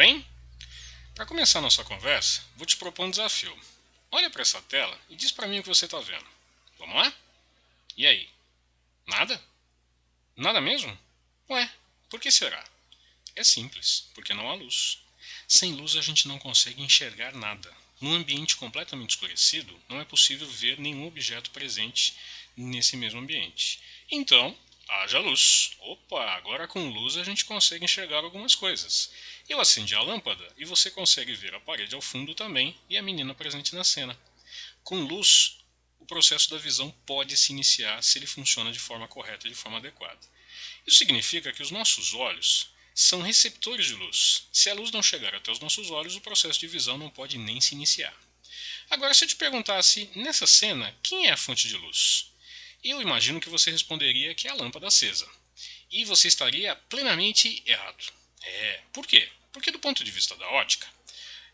bem? Para começar nossa conversa, vou te propor um desafio. Olha para essa tela e diz para mim o que você está vendo. Vamos lá? E aí? Nada? Nada mesmo? Ué, por que será? É simples, porque não há luz. Sem luz a gente não consegue enxergar nada. Num ambiente completamente escurecido, não é possível ver nenhum objeto presente nesse mesmo ambiente. Então, haja luz. Opa, agora com luz a gente consegue enxergar algumas coisas. Eu acendi a lâmpada e você consegue ver a parede ao fundo também e a menina presente na cena. Com luz, o processo da visão pode se iniciar se ele funciona de forma correta e de forma adequada. Isso significa que os nossos olhos são receptores de luz. Se a luz não chegar até os nossos olhos, o processo de visão não pode nem se iniciar. Agora, se eu te perguntasse, nessa cena, quem é a fonte de luz? Eu imagino que você responderia que é a lâmpada acesa. E você estaria plenamente errado. Por quê? Porque do ponto de vista da ótica,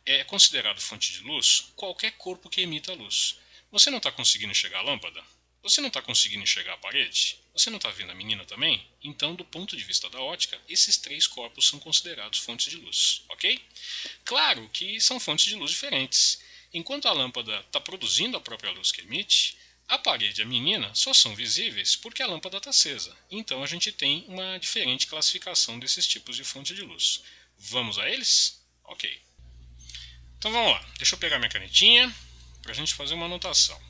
é considerado fonte de luz qualquer corpo que emita luz. Você não está conseguindo enxergar a lâmpada? Você não está conseguindo enxergar a parede? Você não está vendo a menina também? Então, do ponto de vista da ótica, esses três corpos são considerados fontes de luz, ok? Claro que são fontes de luz diferentes. Enquanto a lâmpada está produzindo a própria luz que emite, a parede e a menina só são visíveis porque a lâmpada está acesa. Então a gente tem uma diferente classificação desses tipos de fonte de luz. Vamos a eles? Ok. Então vamos lá, deixa eu pegar minha canetinha para a gente fazer uma anotação.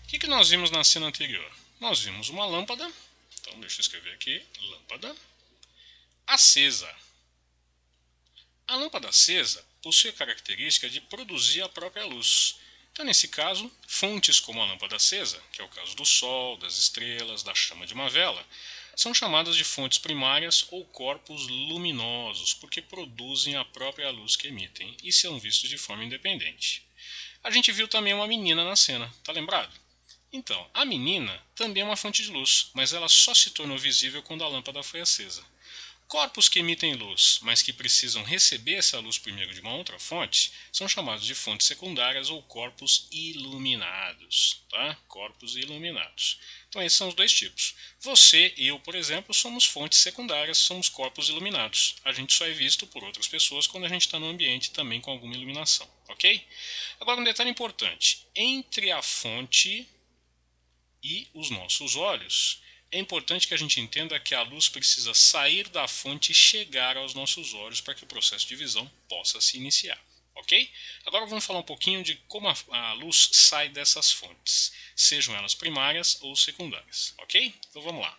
O que nós vimos na cena anterior? Nós vimos uma lâmpada, então deixa eu escrever aqui, lâmpada, acesa. A lâmpada acesa possui a característica de produzir a própria luz. Então, nesse caso, fontes como a lâmpada acesa, que é o caso do Sol, das estrelas, da chama de uma vela, são chamadas de fontes primárias ou corpos luminosos, porque produzem a própria luz que emitem e são vistos de forma independente. A gente viu também uma menina na cena, tá lembrado? Então, a menina também é uma fonte de luz, mas ela só se tornou visível quando a lâmpada foi acesa. Corpos que emitem luz, mas que precisam receber essa luz primeiro de uma outra fonte, são chamados de fontes secundárias ou corpos iluminados. Tá? Corpos iluminados. Então esses são os dois tipos. Você e eu, por exemplo, somos fontes secundárias, somos corpos iluminados. A gente só é visto por outras pessoas quando a gente está no ambiente também com alguma iluminação. Ok? Agora um detalhe importante. Entre a fonte e os nossos olhos, é importante que a gente entenda que a luz precisa sair da fonte e chegar aos nossos olhos para que o processo de visão possa se iniciar. Ok? Agora vamos falar um pouquinho de como a luz sai dessas fontes, sejam elas primárias ou secundárias. Ok? Então vamos lá.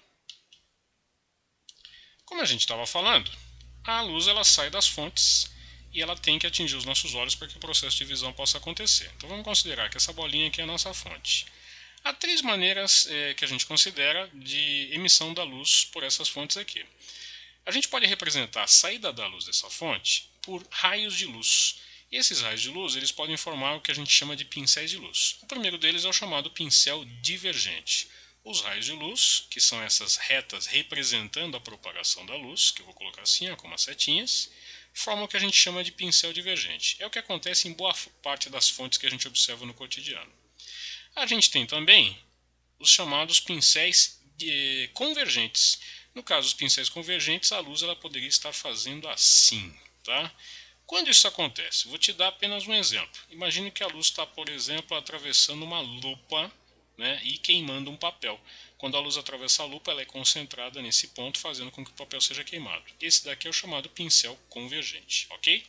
Como a gente estava falando, a luz ela sai das fontes e ela tem que atingir os nossos olhos para que o processo de visão possa acontecer. Então vamos considerar que essa bolinha aqui é a nossa fonte. Há três maneiras que a gente considera de emissão da luz por essas fontes aqui. A gente pode representar a saída da luz dessa fonte por raios de luz. E esses raios de luz eles podem formar o que a gente chama de pincéis de luz. O primeiro deles é o chamado pincel divergente. Os raios de luz, que são essas retas representando a propagação da luz, que eu vou colocar assim, como as setinhas, formam o que a gente chama de pincel divergente. É o que acontece em boa parte das fontes que a gente observa no cotidiano. A gente tem também os chamados pincéis convergentes. No caso dos pincéis convergentes, a luz ela poderia estar fazendo assim. Tá? Quando isso acontece? Vou te dar apenas um exemplo. Imagine que a luz está, por exemplo, atravessando uma lupa, né, e queimando um papel. Quando a luz atravessa a lupa, ela é concentrada nesse ponto, fazendo com que o papel seja queimado. Esse daqui é o chamado pincel convergente. Ok?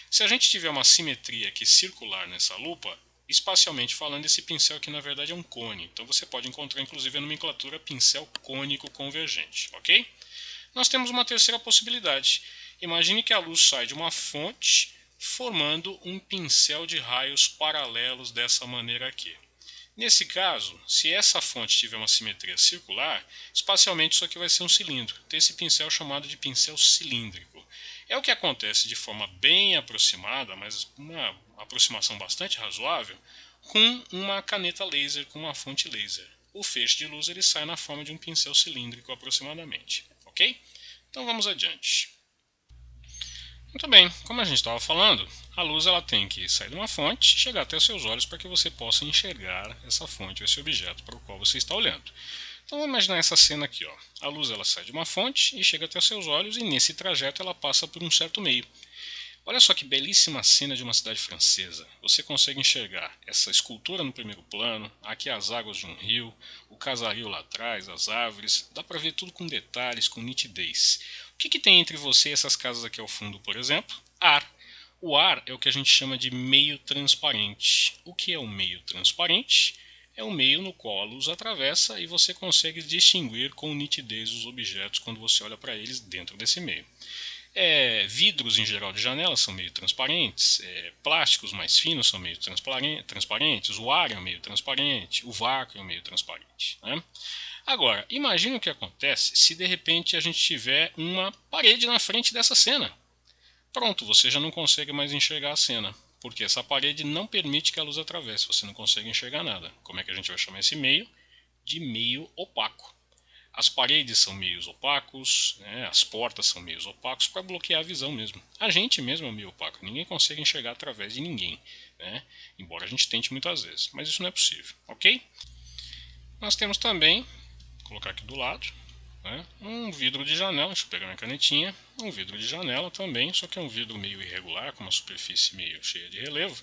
Se a gente tiver uma simetria aqui circular nessa lupa, espacialmente falando, esse pincel aqui na verdade é um cone. Então você pode encontrar inclusive a nomenclatura pincel cônico convergente. Ok? Nós temos uma terceira possibilidade. Imagine que a luz sai de uma fonte formando um pincel de raios paralelos dessa maneira aqui. Nesse caso, se essa fonte tiver uma simetria circular, espacialmente isso aqui vai ser um cilindro. Então esse pincel é chamado de pincel cilíndrico. É o que acontece de forma bem aproximada, mas uma aproximação bastante razoável, com uma caneta laser, com uma fonte laser. O feixe de luz ele sai na forma de um pincel cilíndrico aproximadamente. Ok? Então vamos adiante. Muito bem, como a gente estava falando, a luz ela tem que sair de uma fonte e chegar até os seus olhos para que você possa enxergar essa fonte, esse objeto para o qual você está olhando. Então vamos imaginar essa cena aqui. Ó. A luz ela sai de uma fonte e chega até os seus olhos e nesse trajeto ela passa por um certo meio. Olha só que belíssima cena de uma cidade francesa. Você consegue enxergar essa escultura no primeiro plano, aqui as águas de um rio, o casario lá atrás, as árvores. Dá para ver tudo com detalhes, com nitidez. O que tem entre você e essas casas aqui ao fundo, por exemplo? Ar. O ar é o que a gente chama de meio transparente. O que é um meio transparente? É um meio no qual a luz atravessa e você consegue distinguir com nitidez os objetos quando você olha para eles dentro desse meio. Vidros em geral de janelas são meio transparentes, plásticos mais finos são meio transparentes, o ar é meio transparente, o vácuo é meio transparente. Né? Agora, imagine o que acontece se de repente a gente tiver uma parede na frente dessa cena. Pronto, você já não consegue mais enxergar a cena, porque essa parede não permite que a luz atravesse, você não consegue enxergar nada. Como é que a gente vai chamar esse meio? De meio opaco. As paredes são meios opacos, né? As portas são meios opacos para bloquear a visão mesmo. A gente mesmo é meio opaco, ninguém consegue enxergar através de ninguém, né? Embora a gente tente muitas vezes, mas isso não é possível, ok? Nós temos também, vou colocar aqui do lado, né? Um vidro de janela, deixa eu pegar minha canetinha, um vidro de janela também, só que é um vidro meio irregular, com uma superfície meio cheia de relevo,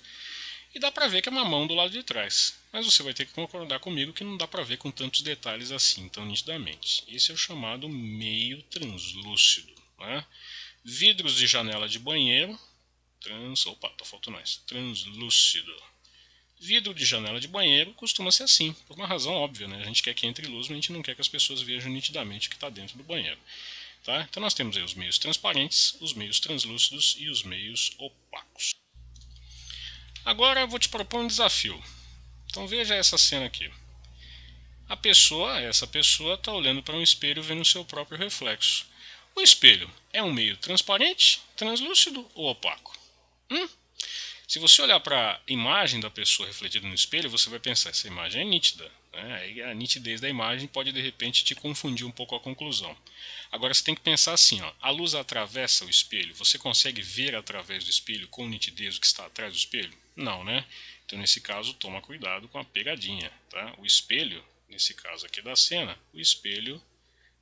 e dá pra ver que é uma mão do lado de trás. Mas você vai ter que concordar comigo que não dá pra ver com tantos detalhes assim, tão nitidamente. Esse é o chamado meio translúcido. Né? Vidros de janela de banheiro, opa, tá faltando mais, translúcido. Vidro de janela de banheiro costuma ser assim, por uma razão óbvia, né? A gente quer que entre luz, mas a gente não quer que as pessoas vejam nitidamente o que está dentro do banheiro. Tá? Então nós temos aí os meios transparentes, os meios translúcidos e os meios opacos. Agora eu vou te propor um desafio. Então veja essa cena aqui. Essa pessoa está olhando para um espelho vendo o seu próprio reflexo. O espelho é um meio transparente, translúcido ou opaco? Se você olhar para a imagem da pessoa refletida no espelho, você vai pensar, essa imagem é nítida. Né? A nitidez da imagem pode de repente te confundir um pouco a conclusão. Agora você tem que pensar assim, ó, a luz atravessa o espelho, você consegue ver através do espelho com nitidez o que está atrás do espelho? Não, né? Então nesse caso toma cuidado com a pegadinha. Tá? O espelho, nesse caso aqui da cena, o espelho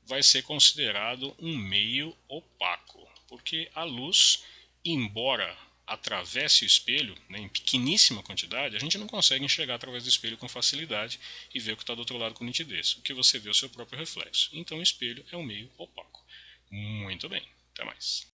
vai ser considerado um meio opaco, porque a luz, embora atravesse o espelho, né, em pequeníssima quantidade, a gente não consegue enxergar através do espelho com facilidade e ver o que está do outro lado com nitidez. O que você vê é o seu próprio reflexo. Então o espelho é um meio opaco. Muito bem, até mais.